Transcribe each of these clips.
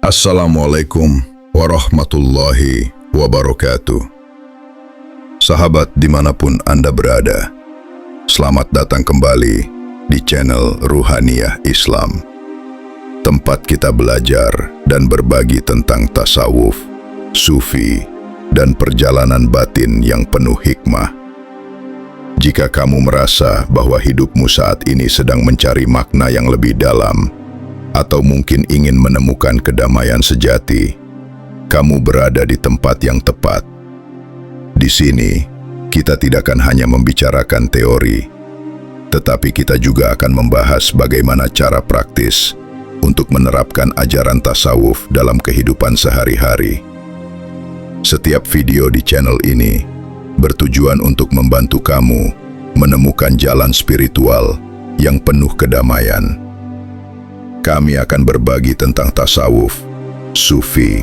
Assalamualaikum warahmatullahi wabarakatuh. Sahabat dimanapun Anda berada, selamat datang kembali di channel Ruhaniyah Islam, tempat kita belajar dan berbagi tentang tasawuf, sufi, dan perjalanan batin yang penuh hikmah. Jika kamu merasa bahwa hidupmu saat ini sedang mencari makna yang lebih dalam, atau mungkin ingin menemukan kedamaian sejati, kamu berada di tempat yang tepat. Di sini, kita tidak akan hanya membicarakan teori, tetapi kita juga akan membahas bagaimana cara praktis untuk menerapkan ajaran tasawuf dalam kehidupan sehari-hari. Setiap video di channel ini bertujuan untuk membantu kamu menemukan jalan spiritual yang penuh kedamaian. Kami akan berbagi tentang tasawuf, sufi,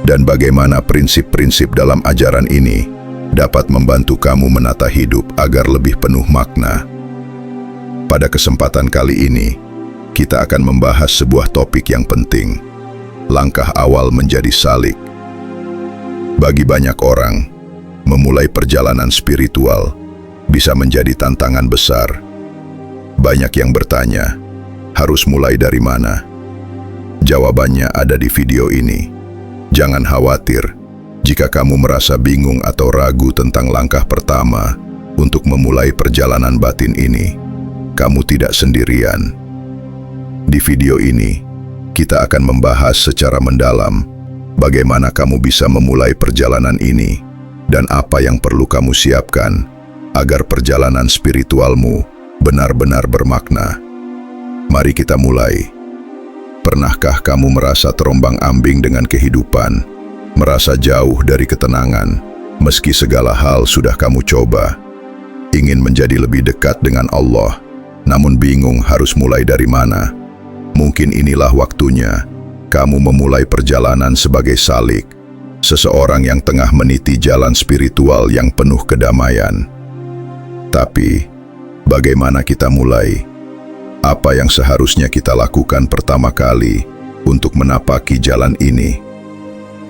dan bagaimana prinsip-prinsip dalam ajaran ini dapat membantu kamu menata hidup agar lebih penuh makna. Pada kesempatan kali ini, kita akan membahas sebuah topik yang penting, langkah awal menjadi salik. Bagi banyak orang, memulai perjalanan spiritual bisa menjadi tantangan besar. Banyak yang bertanya, harus mulai dari mana? Jawabannya ada di video ini. Jangan khawatir jika kamu merasa bingung atau ragu tentang langkah pertama untuk memulai perjalanan batin ini. Kamu tidak sendirian. Di video ini, kita akan membahas secara mendalam bagaimana kamu bisa memulai perjalanan ini dan apa yang perlu kamu siapkan agar perjalanan spiritualmu benar-benar bermakna. Mari kita mulai. Pernahkah kamu merasa terombang-ambing dengan kehidupan, merasa jauh dari ketenangan, meski segala hal sudah kamu coba? Ingin menjadi lebih dekat dengan Allah, namun bingung harus mulai dari mana? Mungkin inilah waktunya kamu memulai perjalanan sebagai salik, seseorang yang tengah meniti jalan spiritual yang penuh kedamaian. Tapi, bagaimana kita mulai? Apa yang seharusnya kita lakukan pertama kali untuk menapaki jalan ini?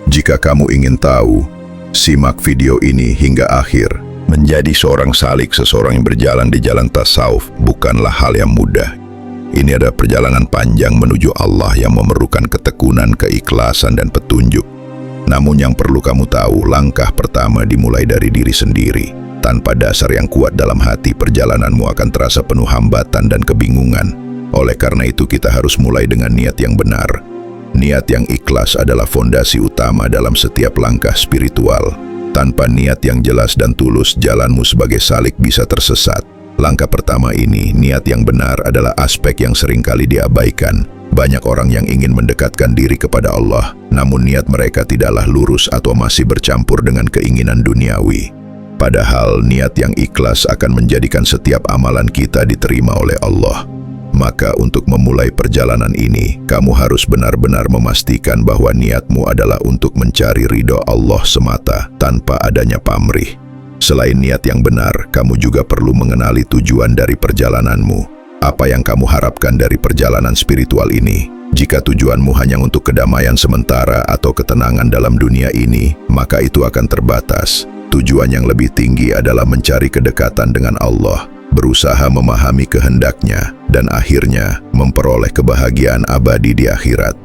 Jika kamu ingin tahu, simak video ini hingga akhir. Menjadi seorang salik, seseorang yang berjalan di jalan tasawuf, bukanlah hal yang mudah. Ini adalah perjalanan panjang menuju Allah yang memerlukan ketekunan, keikhlasan, dan petunjuk. Namun yang perlu kamu tahu, langkah pertama dimulai dari diri sendiri. Tanpa dasar yang kuat dalam hati, perjalananmu akan terasa penuh hambatan dan kebingungan. Oleh karena itu, kita harus mulai dengan niat yang benar. Niat yang ikhlas adalah fondasi utama dalam setiap langkah spiritual. Tanpa niat yang jelas dan tulus, jalanmu sebagai salik bisa tersesat. Langkah pertama ini, niat yang benar, adalah aspek yang seringkali diabaikan. Banyak orang yang ingin mendekatkan diri kepada Allah, namun niat mereka tidaklah lurus atau masih bercampur dengan keinginan duniawi. Padahal niat yang ikhlas akan menjadikan setiap amalan kita diterima oleh Allah. Maka untuk memulai perjalanan ini, kamu harus benar-benar memastikan bahwa niatmu adalah untuk mencari ridho Allah semata, tanpa adanya pamrih. Selain niat yang benar, kamu juga perlu mengenali tujuan dari perjalananmu. Apa yang kamu harapkan dari perjalanan spiritual ini? Jika tujuanmu hanya untuk kedamaian sementara atau ketenangan dalam dunia ini, maka itu akan terbatas. Tujuan yang lebih tinggi adalah mencari kedekatan dengan Allah, berusaha memahami kehendaknya, dan akhirnya memperoleh kebahagiaan abadi di akhirat.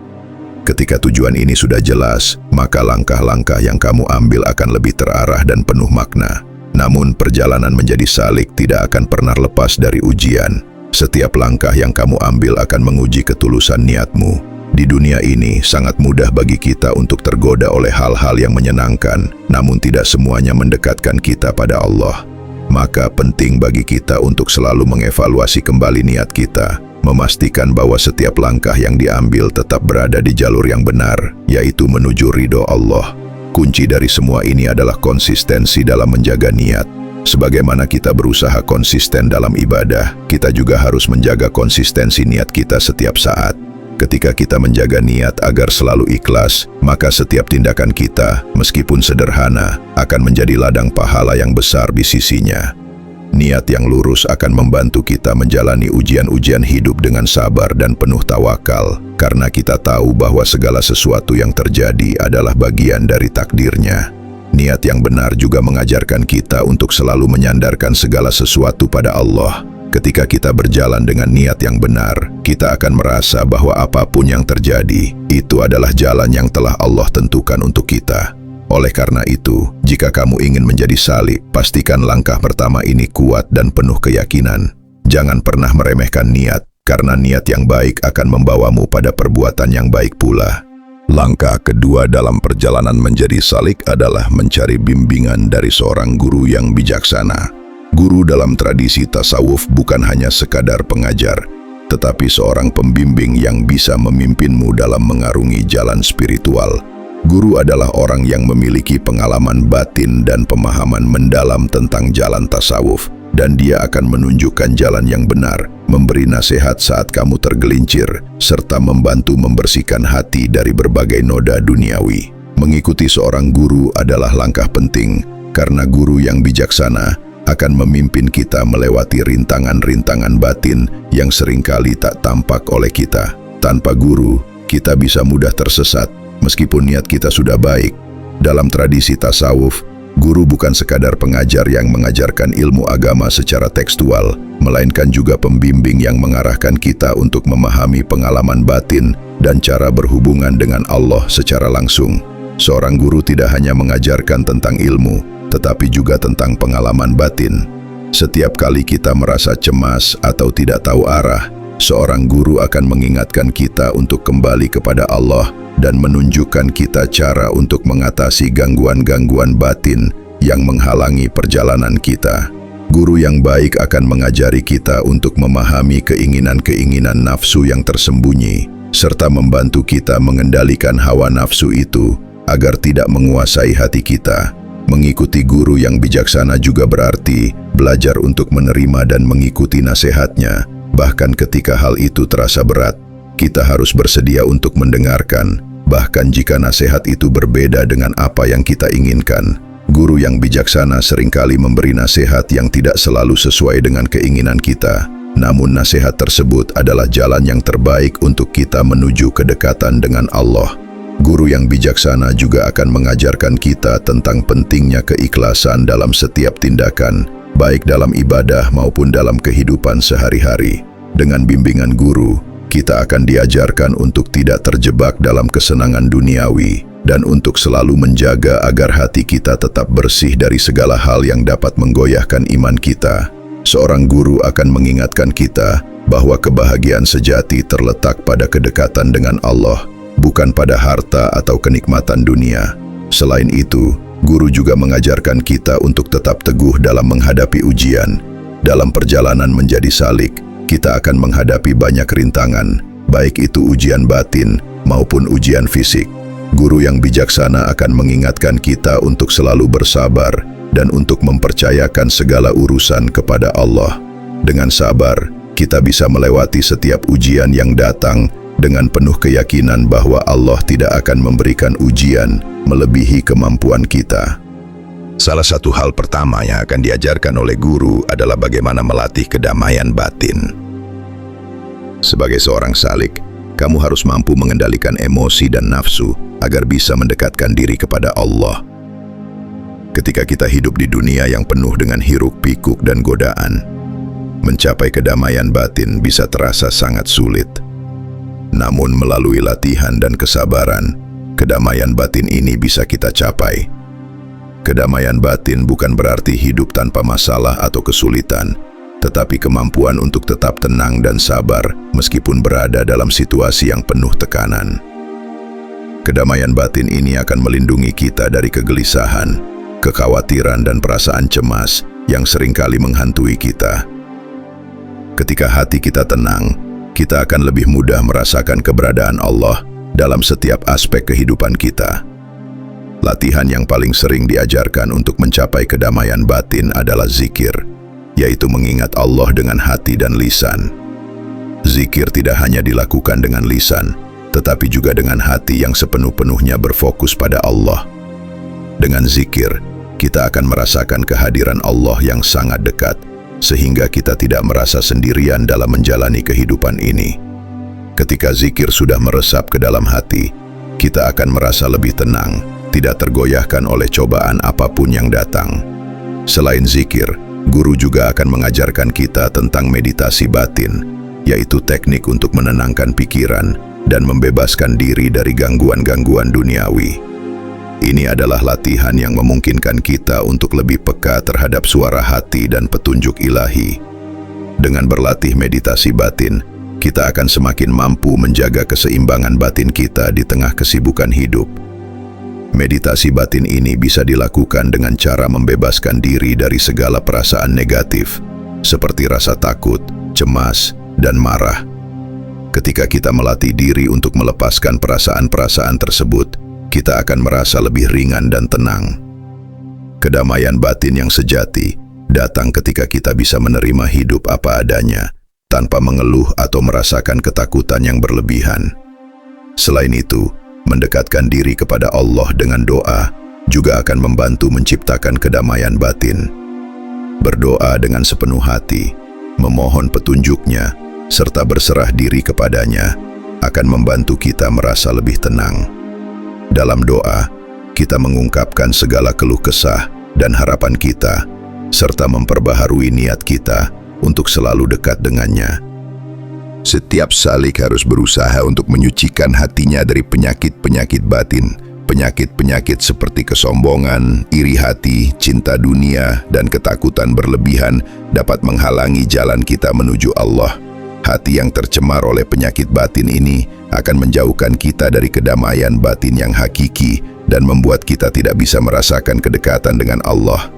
Ketika tujuan ini sudah jelas, maka langkah-langkah yang kamu ambil akan lebih terarah dan penuh makna. Namun perjalanan menjadi salik tidak akan pernah lepas dari ujian. Setiap langkah yang kamu ambil akan menguji ketulusan niatmu. Di dunia ini, sangat mudah bagi kita untuk tergoda oleh hal-hal yang menyenangkan, namun tidak semuanya mendekatkan kita pada Allah. Maka penting bagi kita untuk selalu mengevaluasi kembali niat kita, memastikan bahwa setiap langkah yang diambil tetap berada di jalur yang benar, yaitu menuju ridho Allah. Kunci dari semua ini adalah konsistensi dalam menjaga niat. Sebagaimana kita berusaha konsisten dalam ibadah, kita juga harus menjaga konsistensi niat kita setiap saat. Ketika kita menjaga niat agar selalu ikhlas, maka setiap tindakan kita, meskipun sederhana, akan menjadi ladang pahala yang besar di sisinya. Niat yang lurus akan membantu kita menjalani ujian-ujian hidup dengan sabar dan penuh tawakal, karena kita tahu bahwa segala sesuatu yang terjadi adalah bagian dari takdirnya. Niat yang benar juga mengajarkan kita untuk selalu menyandarkan segala sesuatu pada Allah. Ketika kita berjalan dengan niat yang benar, kita akan merasa bahwa apapun yang terjadi, itu adalah jalan yang telah Allah tentukan untuk kita. Oleh karena itu, jika kamu ingin menjadi salih, pastikan langkah pertama ini kuat dan penuh keyakinan. Jangan pernah meremehkan niat, karena niat yang baik akan membawamu pada perbuatan yang baik pula. Langkah kedua dalam perjalanan menjadi salik adalah mencari bimbingan dari seorang guru yang bijaksana. Guru dalam tradisi tasawuf bukan hanya sekadar pengajar, tetapi seorang pembimbing yang bisa memimpinmu dalam mengarungi jalan spiritual. Guru adalah orang yang memiliki pengalaman batin dan pemahaman mendalam tentang jalan tasawuf, dan dia akan menunjukkan jalan yang benar, memberi nasihat saat kamu tergelincir, serta membantu membersihkan hati dari berbagai noda duniawi. Mengikuti seorang guru adalah langkah penting, karena guru yang bijaksana akan memimpin kita melewati rintangan-rintangan batin yang seringkali tak tampak oleh kita. Tanpa guru, kita bisa mudah tersesat, meskipun niat kita sudah baik. Dalam tradisi tasawuf, guru bukan sekadar pengajar yang mengajarkan ilmu agama secara tekstual, melainkan juga pembimbing yang mengarahkan kita untuk memahami pengalaman batin dan cara berhubungan dengan Allah secara langsung. Seorang guru tidak hanya mengajarkan tentang ilmu, tetapi juga tentang pengalaman batin. Setiap kali kita merasa cemas atau tidak tahu arah, seorang guru akan mengingatkan kita untuk kembali kepada Allah dan menunjukkan kita cara untuk mengatasi gangguan-gangguan batin yang menghalangi perjalanan kita. Guru yang baik akan mengajari kita untuk memahami keinginan-keinginan nafsu yang tersembunyi, serta membantu kita mengendalikan hawa nafsu itu agar tidak menguasai hati kita. Mengikuti guru yang bijaksana juga berarti belajar untuk menerima dan mengikuti nasihatnya. Bahkan ketika hal itu terasa berat, kita harus bersedia untuk mendengarkan, bahkan jika nasihat itu berbeda dengan apa yang kita inginkan. Guru yang bijaksana seringkali memberi nasihat yang tidak selalu sesuai dengan keinginan kita, namun nasihat tersebut adalah jalan yang terbaik untuk kita menuju kedekatan dengan Allah. Guru yang bijaksana juga akan mengajarkan kita tentang pentingnya keikhlasan dalam setiap tindakan, baik dalam ibadah maupun dalam kehidupan sehari-hari. Dengan bimbingan guru, kita akan diajarkan untuk tidak terjebak dalam kesenangan duniawi dan untuk selalu menjaga agar hati kita tetap bersih dari segala hal yang dapat menggoyahkan iman kita. Seorang guru akan mengingatkan kita bahwa kebahagiaan sejati terletak pada kedekatan dengan Allah, bukan pada harta atau kenikmatan dunia. Selain itu, guru juga mengajarkan kita untuk tetap teguh dalam menghadapi ujian. Dalam perjalanan menjadi salik, kita akan menghadapi banyak rintangan, baik itu ujian batin maupun ujian fisik. Guru yang bijaksana akan mengingatkan kita untuk selalu bersabar dan untuk mempercayakan segala urusan kepada Allah. Dengan sabar, kita bisa melewati setiap ujian yang datang dengan penuh keyakinan bahwa Allah tidak akan memberikan ujian melebihi kemampuan kita. Salah satu hal pertama yang akan diajarkan oleh guru adalah bagaimana melatih kedamaian batin. Sebagai seorang salik, kamu harus mampu mengendalikan emosi dan nafsu agar bisa mendekatkan diri kepada Allah. Ketika kita hidup di dunia yang penuh dengan hiruk-pikuk dan godaan, mencapai kedamaian batin bisa terasa sangat sulit. Namun melalui latihan dan kesabaran, kedamaian batin ini bisa kita capai. Kedamaian batin bukan berarti hidup tanpa masalah atau kesulitan, tetapi kemampuan untuk tetap tenang dan sabar meskipun berada dalam situasi yang penuh tekanan. Kedamaian batin ini akan melindungi kita dari kegelisahan, kekhawatiran dan perasaan cemas yang seringkali menghantui kita. Ketika hati kita tenang, kita akan lebih mudah merasakan keberadaan Allah dalam setiap aspek kehidupan kita. Latihan yang paling sering diajarkan untuk mencapai kedamaian batin adalah zikir, yaitu mengingat Allah dengan hati dan lisan. Zikir tidak hanya dilakukan dengan lisan, tetapi juga dengan hati yang sepenuh-penuhnya berfokus pada Allah. Dengan zikir, kita akan merasakan kehadiran Allah yang sangat dekat, sehingga kita tidak merasa sendirian dalam menjalani kehidupan ini. Ketika zikir sudah meresap ke dalam hati, kita akan merasa lebih tenang, tidak tergoyahkan oleh cobaan apapun yang datang. Selain zikir, guru juga akan mengajarkan kita tentang meditasi batin, yaitu teknik untuk menenangkan pikiran dan membebaskan diri dari gangguan-gangguan duniawi. Ini adalah latihan yang memungkinkan kita untuk lebih peka terhadap suara hati dan petunjuk ilahi. Dengan berlatih meditasi batin, kita akan semakin mampu menjaga keseimbangan batin kita di tengah kesibukan hidup. Meditasi batin ini bisa dilakukan dengan cara membebaskan diri dari segala perasaan negatif, seperti rasa takut, cemas, dan marah. Ketika kita melatih diri untuk melepaskan perasaan-perasaan tersebut, kita akan merasa lebih ringan dan tenang. Kedamaian batin yang sejati datang ketika kita bisa menerima hidup apa adanya, tanpa mengeluh atau merasakan ketakutan yang berlebihan. Selain itu, mendekatkan diri kepada Allah dengan doa juga akan membantu menciptakan kedamaian batin. Berdoa dengan sepenuh hati, memohon petunjuknya, serta berserah diri kepadanya akan membantu kita merasa lebih tenang. Dalam doa, kita mengungkapkan segala keluh kesah dan harapan kita, serta memperbaharui niat kita untuk selalu dekat dengannya. Setiap salik harus berusaha untuk menyucikan hatinya dari penyakit-penyakit batin. Penyakit-penyakit seperti kesombongan, iri hati, cinta dunia, dan ketakutan berlebihan dapat menghalangi jalan kita menuju Allah. Hati yang tercemar oleh penyakit batin ini akan menjauhkan kita dari kedamaian batin yang hakiki dan membuat kita tidak bisa merasakan kedekatan dengan Allah.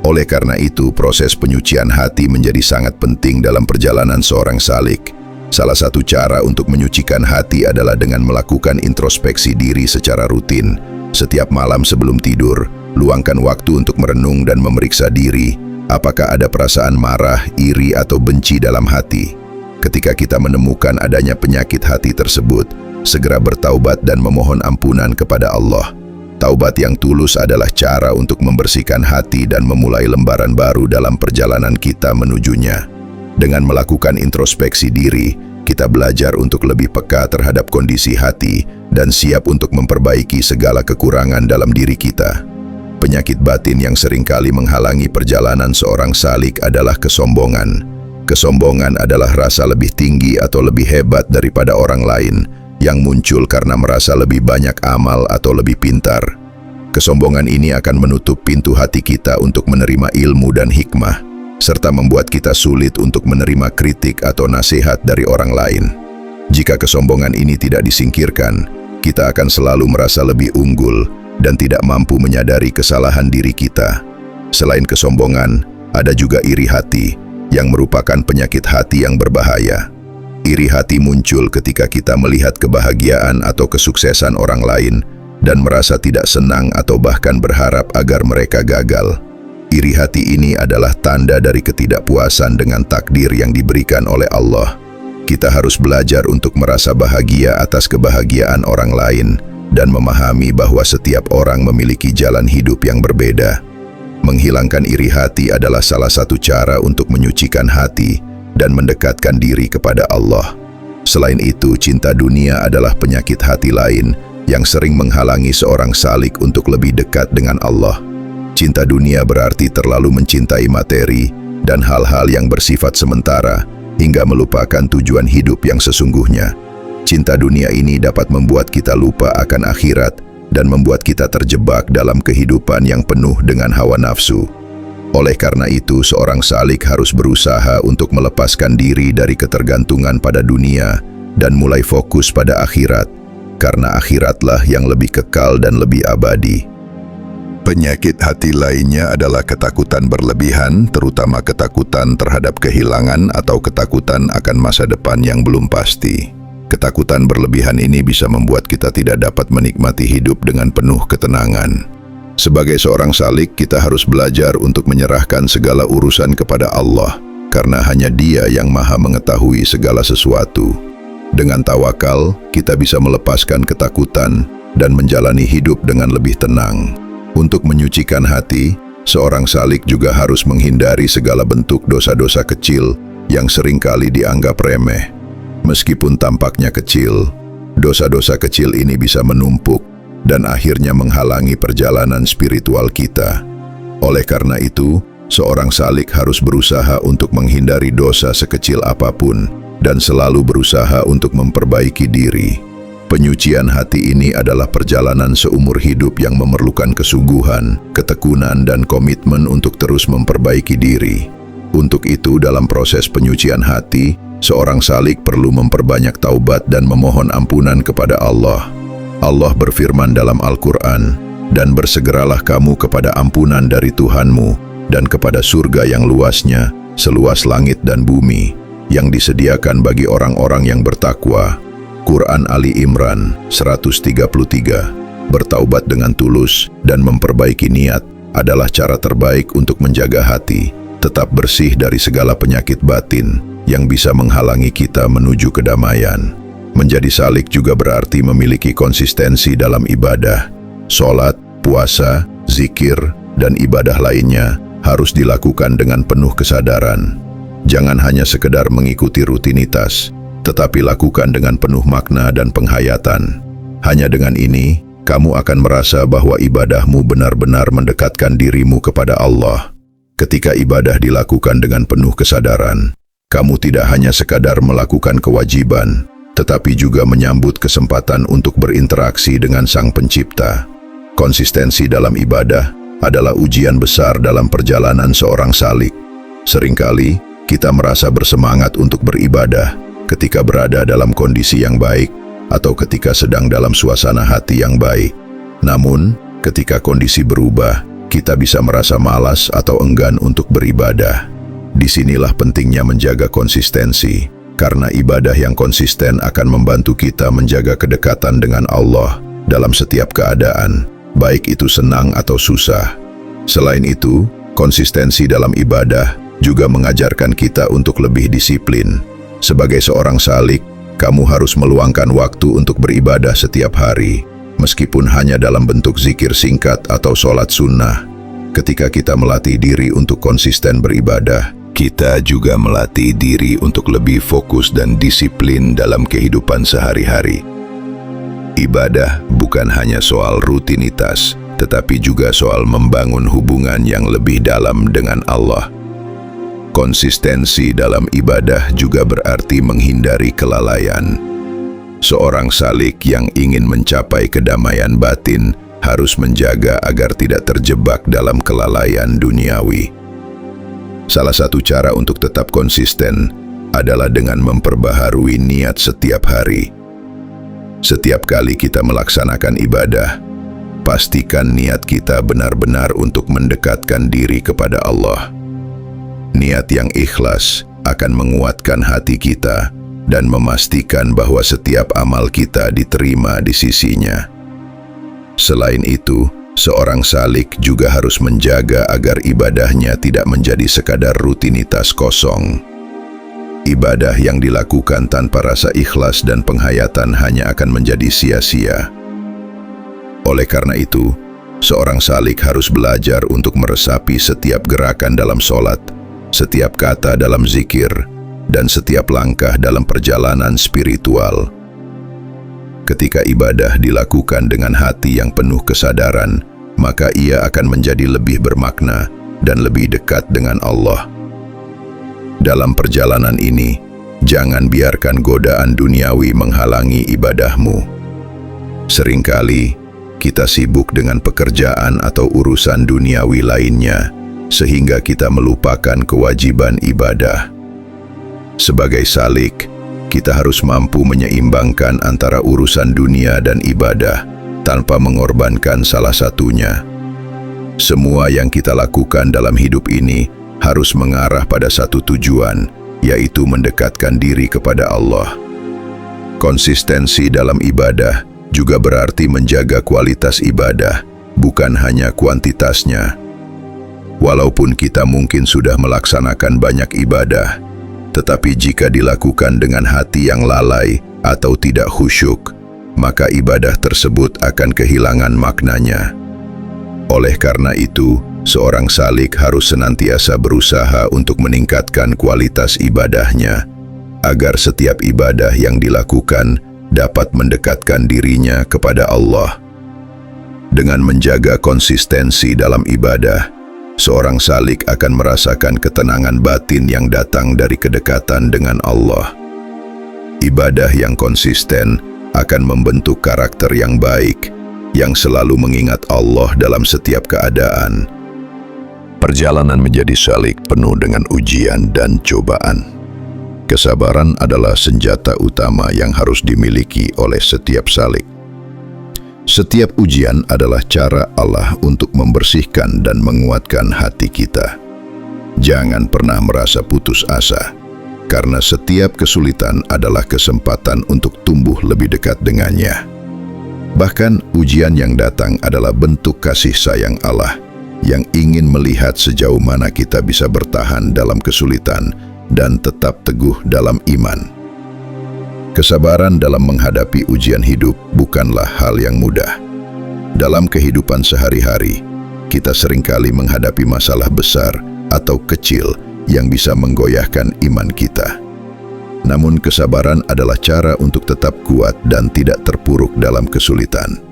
Oleh karena itu, proses penyucian hati menjadi sangat penting dalam perjalanan seorang salik. Salah satu cara untuk menyucikan hati adalah dengan melakukan introspeksi diri secara rutin. Setiap malam sebelum tidur, luangkan waktu untuk merenung dan memeriksa diri. Apakah ada perasaan marah, iri, atau benci dalam hati? Ketika kita menemukan adanya penyakit hati tersebut, segera bertaubat dan memohon ampunan kepada Allah. Taubat yang tulus adalah cara untuk membersihkan hati dan memulai lembaran baru dalam perjalanan kita menujunya. Dengan melakukan introspeksi diri, kita belajar untuk lebih peka terhadap kondisi hati dan siap untuk memperbaiki segala kekurangan dalam diri kita. Penyakit batin yang seringkali menghalangi perjalanan seorang salik adalah kesombongan. Kesombongan adalah rasa lebih tinggi atau lebih hebat daripada orang lain yang muncul karena merasa lebih banyak amal atau lebih pintar. Kesombongan ini akan menutup pintu hati kita untuk menerima ilmu dan hikmah, serta membuat kita sulit untuk menerima kritik atau nasihat dari orang lain. Jika kesombongan ini tidak disingkirkan, kita akan selalu merasa lebih unggul dan tidak mampu menyadari kesalahan diri kita. Selain kesombongan, ada juga iri hati, yang merupakan penyakit hati yang berbahaya. Iri hati muncul ketika kita melihat kebahagiaan atau kesuksesan orang lain dan merasa tidak senang atau bahkan berharap agar mereka gagal. Iri hati ini adalah tanda dari ketidakpuasan dengan takdir yang diberikan oleh Allah. Kita harus belajar untuk merasa bahagia atas kebahagiaan orang lain dan memahami bahwa setiap orang memiliki jalan hidup yang berbeda. Menghilangkan iri hati adalah salah satu cara untuk menyucikan hati dan mendekatkan diri kepada Allah. Selain itu, cinta dunia adalah penyakit hati lain yang sering menghalangi seorang salik untuk lebih dekat dengan Allah. Cinta dunia berarti terlalu mencintai materi dan hal-hal yang bersifat sementara hingga melupakan tujuan hidup yang sesungguhnya. Cinta dunia ini dapat membuat kita lupa akan akhirat dan membuat kita terjebak dalam kehidupan yang penuh dengan hawa nafsu. Oleh karena itu, seorang salik harus berusaha untuk melepaskan diri dari ketergantungan pada dunia dan mulai fokus pada akhirat, karena akhiratlah yang lebih kekal dan lebih abadi. Penyakit hati lainnya adalah ketakutan berlebihan, terutama ketakutan terhadap kehilangan atau ketakutan akan masa depan yang belum pasti. Ketakutan berlebihan ini bisa membuat kita tidak dapat menikmati hidup dengan penuh ketenangan. Sebagai seorang salik, kita harus belajar untuk menyerahkan segala urusan kepada Allah, karena hanya Dia yang Maha mengetahui segala sesuatu. Dengan tawakal, kita bisa melepaskan ketakutan dan menjalani hidup dengan lebih tenang. Untuk menyucikan hati, Seorang salik juga harus menghindari segala bentuk dosa-dosa kecil yang seringkali dianggap remeh. Meskipun tampaknya kecil, dosa-dosa kecil ini bisa menumpuk dan akhirnya menghalangi perjalanan spiritual kita. Oleh karena itu, seorang salik harus berusaha untuk menghindari dosa sekecil apapun dan selalu berusaha untuk memperbaiki diri. Penyucian hati ini adalah perjalanan seumur hidup yang memerlukan kesungguhan, ketekunan, dan komitmen untuk terus memperbaiki diri. Untuk itu, dalam proses penyucian hati, seorang salik perlu memperbanyak taubat dan memohon ampunan kepada Allah. Allah berfirman dalam Al-Quran, "Dan bersegeralah kamu kepada ampunan dari Tuhanmu dan kepada surga yang luasnya, seluas langit dan bumi, yang disediakan bagi orang-orang yang bertakwa." Quran Ali Imran 133. Bertaubat dengan tulus dan memperbaiki niat adalah cara terbaik untuk menjaga hati tetap bersih dari segala penyakit batin yang bisa menghalangi kita menuju kedamaian. Menjadi salik juga berarti memiliki konsistensi dalam ibadah. Sholat, puasa, zikir, dan ibadah lainnya harus dilakukan dengan penuh kesadaran. Jangan hanya sekedar mengikuti rutinitas, tetapi lakukan dengan penuh makna dan penghayatan. Hanya dengan ini, kamu akan merasa bahwa ibadahmu benar-benar mendekatkan dirimu kepada Allah. Ketika ibadah dilakukan dengan penuh kesadaran, kamu tidak hanya sekadar melakukan kewajiban, tetapi juga menyambut kesempatan untuk berinteraksi dengan Sang Pencipta. Konsistensi dalam ibadah adalah ujian besar dalam perjalanan seorang salik. Seringkali, kita merasa bersemangat untuk beribadah ketika berada dalam kondisi yang baik atau ketika sedang dalam suasana hati yang baik. Namun, ketika kondisi berubah, kita bisa merasa malas atau enggan untuk beribadah. Disinilah pentingnya menjaga konsistensi, karena ibadah yang konsisten akan membantu kita menjaga kedekatan dengan Allah dalam setiap keadaan, baik itu senang atau susah. Selain itu, konsistensi dalam ibadah juga mengajarkan kita untuk lebih disiplin. Sebagai seorang salik, kamu harus meluangkan waktu untuk beribadah setiap hari, meskipun hanya dalam bentuk zikir singkat atau sholat sunnah. Ketika kita melatih diri untuk konsisten beribadah, kita juga melatih diri untuk lebih fokus dan disiplin dalam kehidupan sehari-hari. Ibadah bukan hanya soal rutinitas, tetapi juga soal membangun hubungan yang lebih dalam dengan Allah. Konsistensi dalam ibadah juga berarti menghindari kelalaian. Seorang salik yang ingin mencapai kedamaian batin harus menjaga agar tidak terjebak dalam kelalaian duniawi. Salah satu cara untuk tetap konsisten adalah dengan memperbaharui niat setiap hari. Setiap kali kita melaksanakan ibadah, pastikan niat kita benar-benar untuk mendekatkan diri kepada Allah. Niat yang ikhlas akan menguatkan hati kita dan memastikan bahwa setiap amal kita diterima di sisinya. Selain itu, seorang salik juga harus menjaga agar ibadahnya tidak menjadi sekadar rutinitas kosong. Ibadah yang dilakukan tanpa rasa ikhlas dan penghayatan hanya akan menjadi sia-sia. Oleh karena itu, seorang salik harus belajar untuk meresapi setiap gerakan dalam sholat, setiap kata dalam zikir, dan setiap langkah dalam perjalanan spiritual. Ketika ibadah dilakukan dengan hati yang penuh kesadaran, maka ia akan menjadi lebih bermakna dan lebih dekat dengan Allah. Dalam perjalanan ini, jangan biarkan godaan duniawi menghalangi ibadahmu. Seringkali, kita sibuk dengan pekerjaan atau urusan duniawi lainnya, sehingga kita melupakan kewajiban ibadah. Sebagai salik, kita harus mampu menyeimbangkan antara urusan dunia dan ibadah tanpa mengorbankan salah satunya. Semua yang kita lakukan dalam hidup ini harus mengarah pada satu tujuan, yaitu mendekatkan diri kepada Allah. Konsistensi dalam ibadah juga berarti menjaga kualitas ibadah, bukan hanya kuantitasnya. Walaupun kita mungkin sudah melaksanakan banyak ibadah, tetapi jika dilakukan dengan hati yang lalai atau tidak khusyuk, maka ibadah tersebut akan kehilangan maknanya. Oleh karena itu, seorang salik harus senantiasa berusaha untuk meningkatkan kualitas ibadahnya, agar setiap ibadah yang dilakukan dapat mendekatkan dirinya kepada Allah. Dengan menjaga konsistensi dalam ibadah, seorang salik akan merasakan ketenangan batin yang datang dari kedekatan dengan Allah. Ibadah yang konsisten akan membentuk karakter yang baik, yang selalu mengingat Allah dalam setiap keadaan. Perjalanan menjadi salik penuh dengan ujian dan cobaan. Kesabaran adalah senjata utama yang harus dimiliki oleh setiap salik. Setiap ujian adalah cara Allah untuk membersihkan dan menguatkan hati kita. Jangan pernah merasa putus asa, karena setiap kesulitan adalah kesempatan untuk tumbuh lebih dekat dengannya. Bahkan ujian yang datang adalah bentuk kasih sayang Allah yang ingin melihat sejauh mana kita bisa bertahan dalam kesulitan dan tetap teguh dalam iman. Kesabaran dalam menghadapi ujian hidup bukanlah hal yang mudah. Dalam kehidupan sehari-hari, kita seringkali menghadapi masalah besar atau kecil yang bisa menggoyahkan iman kita. Namun kesabaran adalah cara untuk tetap kuat dan tidak terpuruk dalam kesulitan.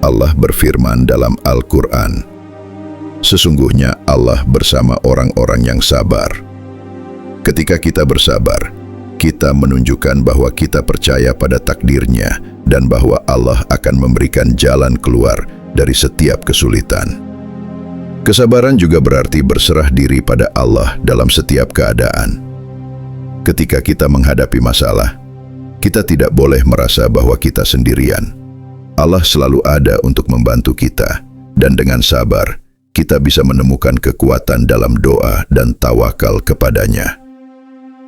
Allah berfirman dalam Al-Quran, "Sesungguhnya Allah bersama orang-orang yang sabar." Ketika kita bersabar, kita menunjukkan bahwa kita percaya pada takdirnya dan bahwa Allah akan memberikan jalan keluar dari setiap kesulitan. Kesabaran juga berarti berserah diri pada Allah dalam setiap keadaan. Ketika kita menghadapi masalah, kita tidak boleh merasa bahwa kita sendirian. Allah selalu ada untuk membantu kita, dan dengan sabar, kita bisa menemukan kekuatan dalam doa dan tawakal kepadanya.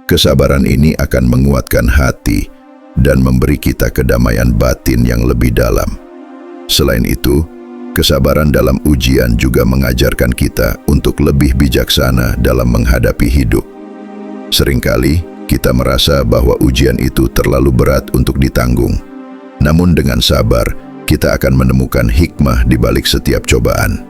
Kesabaran ini akan menguatkan hati dan memberi kita kedamaian batin yang lebih dalam. Selain itu, kesabaran dalam ujian juga mengajarkan kita untuk lebih bijaksana dalam menghadapi hidup. Seringkali kita merasa bahwa ujian itu terlalu berat untuk ditanggung. Namun dengan sabar, kita akan menemukan hikmah di balik setiap cobaan.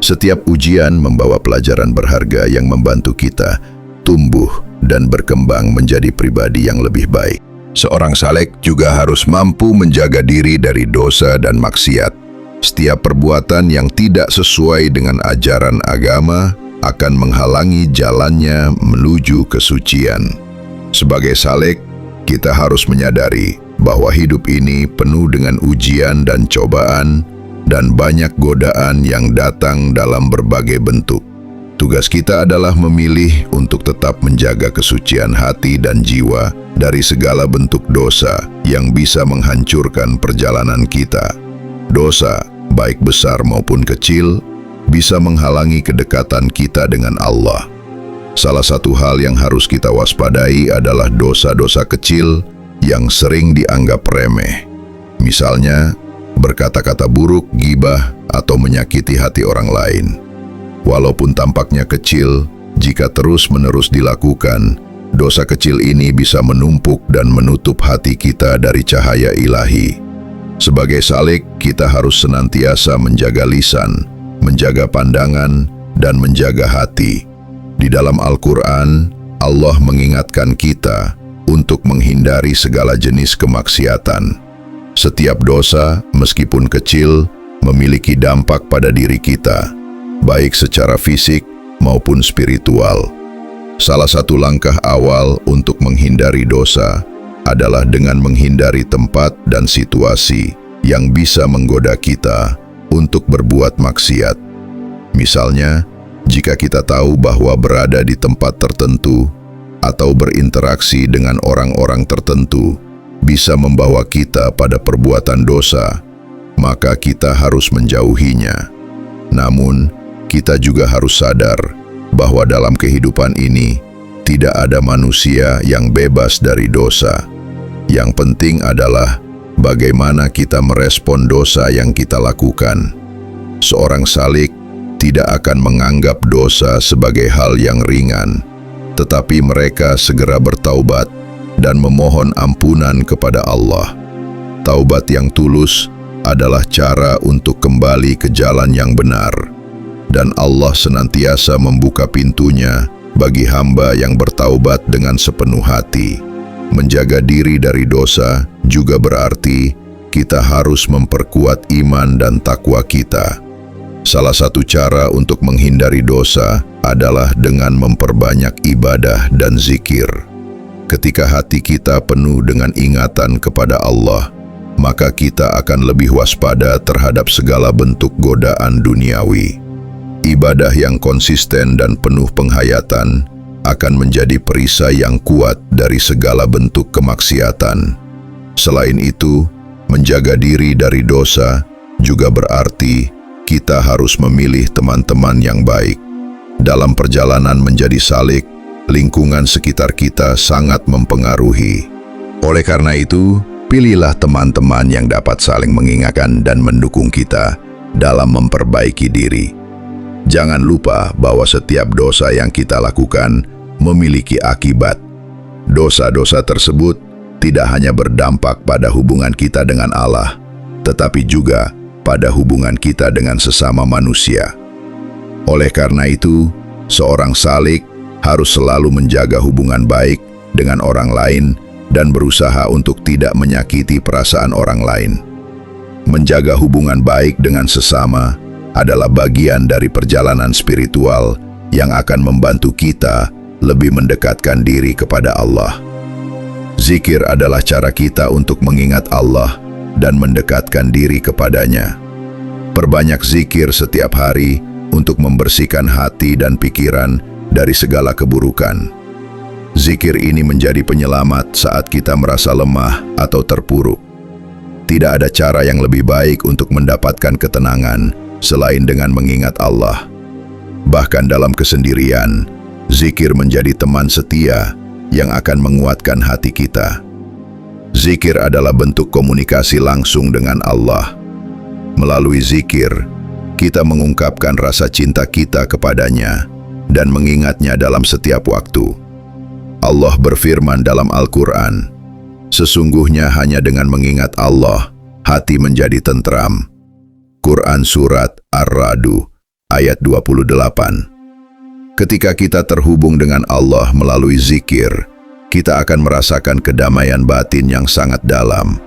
Setiap ujian membawa pelajaran berharga yang membantu kita tumbuh dan berkembang menjadi pribadi yang lebih baik. Seorang salik juga harus mampu menjaga diri dari dosa dan maksiat. Setiap perbuatan yang tidak sesuai dengan ajaran agama akan menghalangi jalannya menuju kesucian. Sebagai salik, kita harus menyadari bahwa hidup ini penuh dengan ujian dan cobaan, dan banyak godaan yang datang dalam berbagai bentuk. Tugas kita adalah memilih untuk tetap menjaga kesucian hati dan jiwa dari segala bentuk dosa yang bisa menghancurkan perjalanan kita. Dosa, baik besar maupun kecil, bisa menghalangi kedekatan kita dengan Allah. Salah satu hal yang harus kita waspadai adalah dosa-dosa kecil yang sering dianggap remeh. Misalnya, berkata-kata buruk, ghibah, atau menyakiti hati orang lain. Walaupun tampaknya kecil, jika terus-menerus dilakukan, dosa kecil ini bisa menumpuk dan menutup hati kita dari cahaya ilahi. Sebagai salik, kita harus senantiasa menjaga lisan, menjaga pandangan, dan menjaga hati. Di dalam Al-Quran, Allah mengingatkan kita untuk menghindari segala jenis kemaksiatan. Setiap dosa, meskipun kecil, memiliki dampak pada diri kita, baik secara fisik maupun spiritual. Salah satu langkah awal untuk menghindari dosa adalah dengan menghindari tempat dan situasi yang bisa menggoda kita untuk berbuat maksiat. Misalnya, jika kita tahu bahwa berada di tempat tertentu atau berinteraksi dengan orang-orang tertentu bisa membawa kita pada perbuatan dosa, maka kita harus menjauhinya. Namun, kita juga harus sadar bahwa dalam kehidupan ini tidak ada manusia yang bebas dari dosa. Yang penting adalah bagaimana kita merespon dosa yang kita lakukan. Seorang salik tidak akan menganggap dosa sebagai hal yang ringan, tetapi mereka segera bertaubat dan memohon ampunan kepada Allah. Taubat yang tulus adalah cara untuk kembali ke jalan yang benar. dan Allah senantiasa membuka pintunya bagi hamba yang bertaubat dengan sepenuh hati. Menjaga diri dari dosa juga berarti kita harus memperkuat iman dan takwa kita. Salah satu cara untuk menghindari dosa adalah dengan memperbanyak ibadah dan zikir. Ketika hati kita penuh dengan ingatan kepada Allah, maka kita akan lebih waspada terhadap segala bentuk godaan duniawi. Ibadah yang konsisten dan penuh penghayatan akan menjadi perisai yang kuat dari segala bentuk kemaksiatan. Selain itu, menjaga diri dari dosa juga berarti kita harus memilih teman-teman yang baik. Dalam perjalanan menjadi salik, lingkungan sekitar kita sangat mempengaruhi. Oleh karena itu, pilihlah teman-teman yang dapat saling mengingatkan dan mendukung kita dalam memperbaiki diri. Jangan lupa bahwa setiap dosa yang kita lakukan memiliki akibat. Dosa-dosa tersebut tidak hanya berdampak pada hubungan kita dengan Allah, tetapi juga pada hubungan kita dengan sesama manusia. Oleh karena itu, seorang salik harus selalu menjaga hubungan baik dengan orang lain dan berusaha untuk tidak menyakiti perasaan orang lain. Menjaga hubungan baik dengan sesama adalah bagian dari perjalanan spiritual yang akan membantu kita lebih mendekatkan diri kepada Allah. Zikir adalah cara kita untuk mengingat Allah dan mendekatkan diri kepadanya. Perbanyak zikir setiap hari untuk membersihkan hati dan pikiran dari segala keburukan. Zikir ini menjadi penyelamat saat kita merasa lemah atau terpuruk. Tidak ada cara yang lebih baik untuk mendapatkan ketenangan selain dengan mengingat Allah. Bahkan dalam kesendirian, zikir menjadi teman setia yang akan menguatkan hati kita. Zikir adalah bentuk komunikasi langsung dengan Allah. Melalui zikir, kita mengungkapkan rasa cinta kita kepadanya dan mengingatnya dalam setiap waktu. Allah berfirman dalam Al-Quran, "Sesungguhnya hanya dengan mengingat Allah, hati menjadi tentram." Quran Surat Ar-Ra'd ayat 28. Ketika kita terhubung dengan Allah melalui zikir, kita akan merasakan kedamaian batin yang sangat dalam.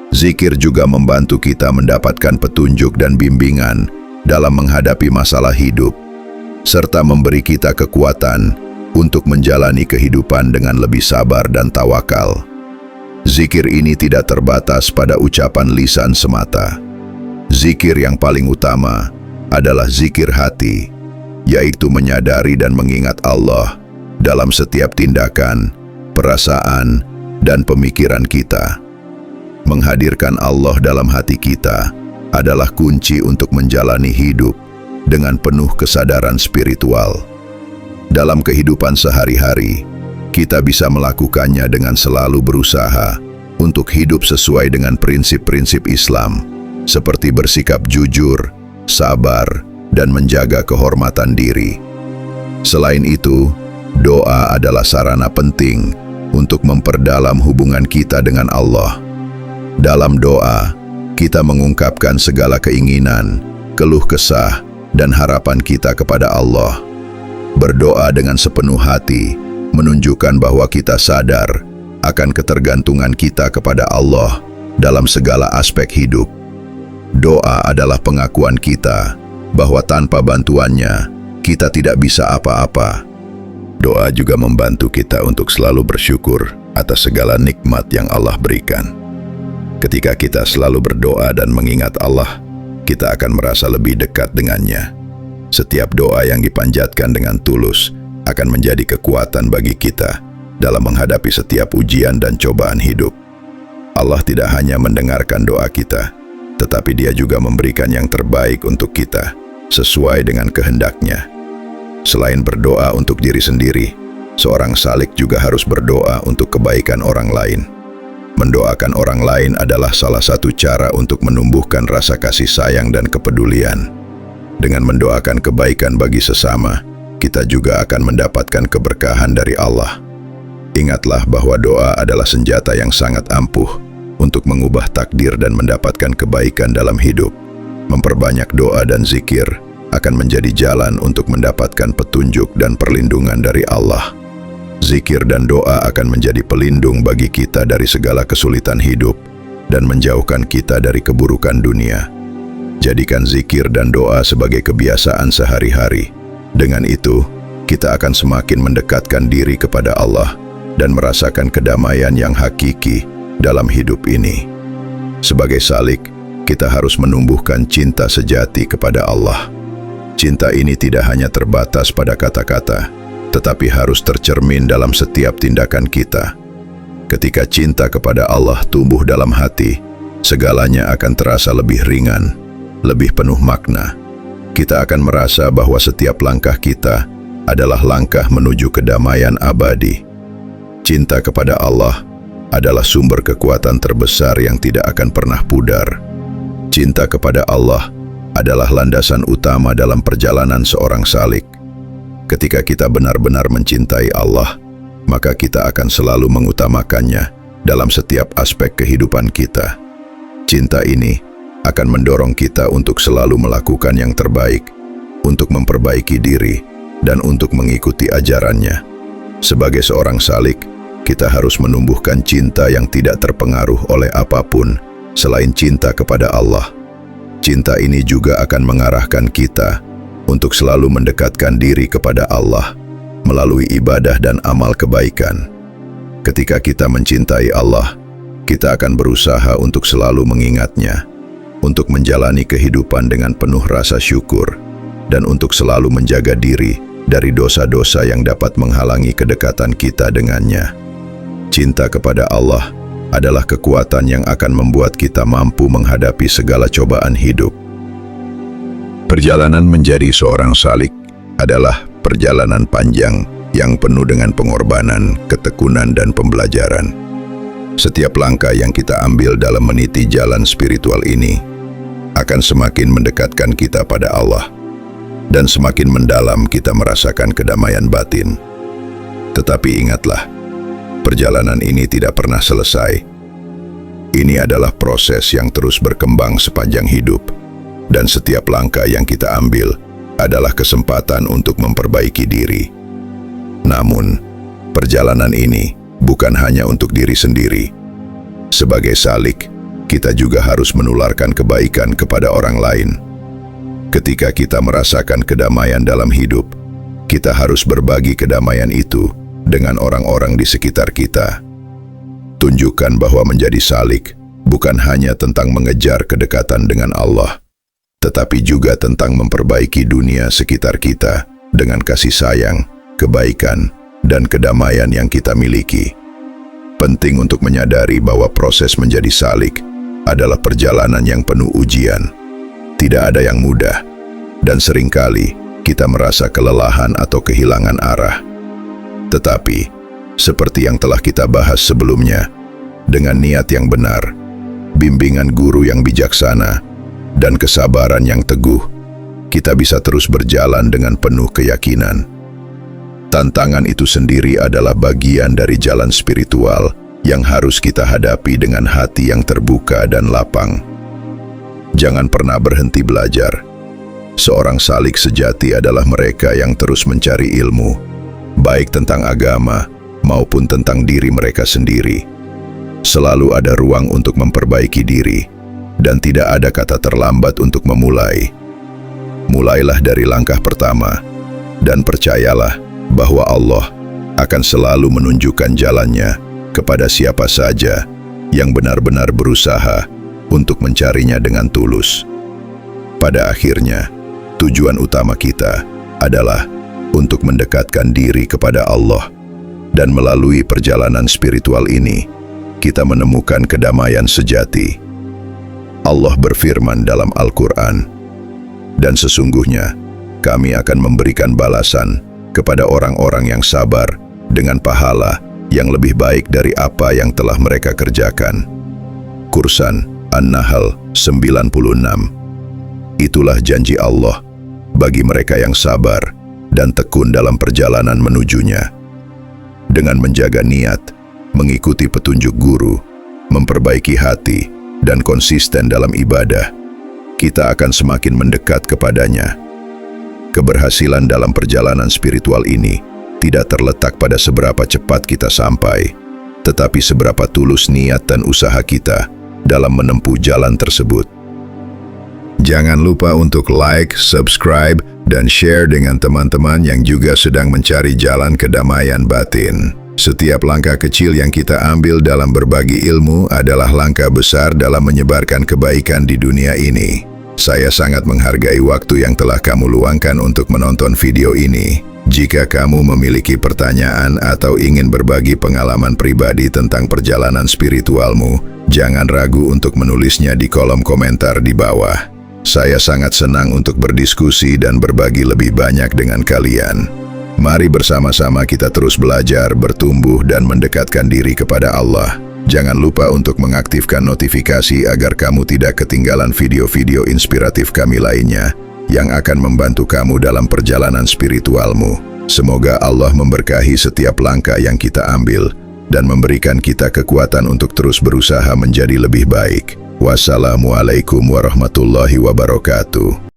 Zikir juga membantu kita mendapatkan petunjuk dan bimbingan dalam menghadapi masalah hidup, serta memberi kita kekuatan untuk menjalani kehidupan dengan lebih sabar dan tawakal. Zikir ini tidak terbatas pada ucapan lisan semata. Zikir yang paling utama adalah zikir hati, yaitu menyadari dan mengingat Allah dalam setiap tindakan, perasaan, dan pemikiran kita. Menghadirkan Allah dalam hati kita adalah kunci untuk menjalani hidup dengan penuh kesadaran spiritual. Dalam kehidupan sehari-hari, kita bisa melakukannya dengan selalu berusaha untuk hidup sesuai dengan prinsip-prinsip Islam, seperti bersikap jujur, sabar, dan menjaga kehormatan diri. Selain itu, doa adalah sarana penting untuk memperdalam hubungan kita dengan Allah. Dalam doa, kita mengungkapkan segala keinginan, keluh kesah, dan harapan kita kepada Allah. Berdoa dengan sepenuh hati menunjukkan bahwa kita sadar akan ketergantungan kita kepada Allah dalam segala aspek hidup. Doa adalah pengakuan kita bahwa tanpa bantuannya kita tidak bisa apa-apa. Doa juga membantu kita untuk selalu bersyukur atas segala nikmat yang Allah berikan. Ketika kita selalu berdoa dan mengingat Allah, kita akan merasa lebih dekat dengannya. Setiap doa yang dipanjatkan dengan tulus akan menjadi kekuatan bagi kita dalam menghadapi setiap ujian dan cobaan hidup. Allah tidak hanya mendengarkan doa kita, tetapi Dia juga memberikan yang terbaik untuk kita, sesuai dengan kehendak-Nya. Selain berdoa untuk diri sendiri, seorang salik juga harus berdoa untuk kebaikan orang lain. Mendoakan orang lain adalah salah satu cara untuk menumbuhkan rasa kasih sayang dan kepedulian. Dengan mendoakan kebaikan bagi sesama, kita juga akan mendapatkan keberkahan dari Allah. Ingatlah bahwa doa adalah senjata yang sangat ampuh untuk mengubah takdir dan mendapatkan kebaikan dalam hidup. Memperbanyak doa dan zikir akan menjadi jalan untuk mendapatkan petunjuk dan perlindungan dari Allah. Zikir dan doa akan menjadi pelindung bagi kita dari segala kesulitan hidup dan menjauhkan kita dari keburukan dunia. Jadikan zikir dan doa sebagai kebiasaan sehari-hari. Dengan itu, kita akan semakin mendekatkan diri kepada Allah dan merasakan kedamaian yang hakiki dalam hidup ini. Sebagai salik, kita harus menumbuhkan cinta sejati kepada Allah. Cinta ini tidak hanya terbatas pada kata-kata, tetapi harus tercermin dalam setiap tindakan kita. Ketika cinta kepada Allah tumbuh dalam hati, segalanya akan terasa lebih ringan, lebih penuh makna. Kita akan merasa bahwa setiap langkah kita adalah langkah menuju kedamaian abadi. Cinta kepada Allah adalah sumber kekuatan terbesar yang tidak akan pernah pudar. Cinta kepada Allah adalah landasan utama dalam perjalanan seorang salik. Ketika kita benar-benar mencintai Allah, maka kita akan selalu mengutamakannya dalam setiap aspek kehidupan kita. Cinta ini akan mendorong kita untuk selalu melakukan yang terbaik, untuk memperbaiki diri, dan untuk mengikuti ajarannya. Sebagai seorang salik, kita harus menumbuhkan cinta yang tidak terpengaruh oleh apapun selain cinta kepada Allah. Cinta ini juga akan mengarahkan kita untuk selalu mendekatkan diri kepada Allah melalui ibadah dan amal kebaikan. Ketika kita mencintai Allah, kita akan berusaha untuk selalu mengingatnya, untuk menjalani kehidupan dengan penuh rasa syukur, dan untuk selalu menjaga diri dari dosa-dosa yang dapat menghalangi kedekatan kita dengannya. Cinta kepada Allah adalah kekuatan yang akan membuat kita mampu menghadapi segala cobaan hidup. Perjalanan menjadi seorang salik adalah perjalanan panjang yang penuh dengan pengorbanan, ketekunan, dan pembelajaran. Setiap langkah yang kita ambil dalam meniti jalan spiritual ini akan semakin mendekatkan kita pada Allah, dan semakin mendalam kita merasakan kedamaian batin. Tetapi ingatlah, perjalanan ini tidak pernah selesai. Ini adalah proses yang terus berkembang sepanjang hidup, dan setiap langkah yang kita ambil adalah kesempatan untuk memperbaiki diri. Namun, perjalanan ini bukan hanya untuk diri sendiri. Sebagai salik, kita juga harus menularkan kebaikan kepada orang lain. Ketika kita merasakan kedamaian dalam hidup, kita harus berbagi kedamaian itu dengan orang-orang di sekitar kita. Tunjukkan bahwa menjadi salik bukan hanya tentang mengejar kedekatan dengan Allah, tetapi juga tentang memperbaiki dunia sekitar kita dengan kasih sayang, kebaikan, dan kedamaian yang kita miliki. Penting untuk menyadari bahwa proses menjadi salik adalah perjalanan yang penuh ujian. Tidak ada yang mudah, dan seringkali kita merasa kelelahan atau kehilangan arah. Tetapi, seperti yang telah kita bahas sebelumnya, dengan niat yang benar, bimbingan guru yang bijaksana, dan kesabaran yang teguh, kita bisa terus berjalan dengan penuh keyakinan. Tantangan itu sendiri adalah bagian dari jalan spiritual yang harus kita hadapi dengan hati yang terbuka dan lapang. Jangan pernah berhenti belajar. Seorang salik sejati adalah mereka yang terus mencari ilmu, baik tentang agama maupun tentang diri mereka sendiri. Selalu ada ruang untuk memperbaiki diri, dan tidak ada kata terlambat untuk memulai. Mulailah dari langkah pertama, dan percayalah bahwa Allah akan selalu menunjukkan jalannya kepada siapa saja yang benar-benar berusaha untuk mencarinya dengan tulus. Pada akhirnya, tujuan utama kita adalah untuk mendekatkan diri kepada Allah, dan melalui perjalanan spiritual ini, kita menemukan kedamaian sejati. Allah berfirman dalam Al-Quran, "Dan sesungguhnya kami akan memberikan balasan kepada orang-orang yang sabar dengan pahala yang lebih baik dari apa yang telah mereka kerjakan." Quran An-Nahl 96. Itulah janji Allah bagi mereka yang sabar dan tekun dalam perjalanan menujunya. Dengan menjaga niat, mengikuti petunjuk guru, memperbaiki hati, dan konsisten dalam ibadah, kita akan semakin mendekat kepadanya. Keberhasilan dalam perjalanan spiritual ini tidak terletak pada seberapa cepat kita sampai, tetapi seberapa tulus niat dan usaha kita dalam menempuh jalan tersebut. Jangan lupa untuk like, subscribe, dan share dengan teman-teman yang juga sedang mencari jalan kedamaian batin. Setiap langkah kecil yang kita ambil dalam berbagi ilmu adalah langkah besar dalam menyebarkan kebaikan di dunia ini. Saya sangat menghargai waktu yang telah kamu luangkan untuk menonton video ini. Jika kamu memiliki pertanyaan atau ingin berbagi pengalaman pribadi tentang perjalanan spiritualmu, jangan ragu untuk menulisnya di kolom komentar di bawah. Saya sangat senang untuk berdiskusi dan berbagi lebih banyak dengan kalian. Mari bersama-sama kita terus belajar, bertumbuh, dan mendekatkan diri kepada Allah. Jangan lupa untuk mengaktifkan notifikasi agar kamu tidak ketinggalan video-video inspiratif kami lainnya yang akan membantu kamu dalam perjalanan spiritualmu. Semoga Allah memberkahi setiap langkah yang kita ambil dan memberikan kita kekuatan untuk terus berusaha menjadi lebih baik. Wassalamualaikum warahmatullahi wabarakatuh.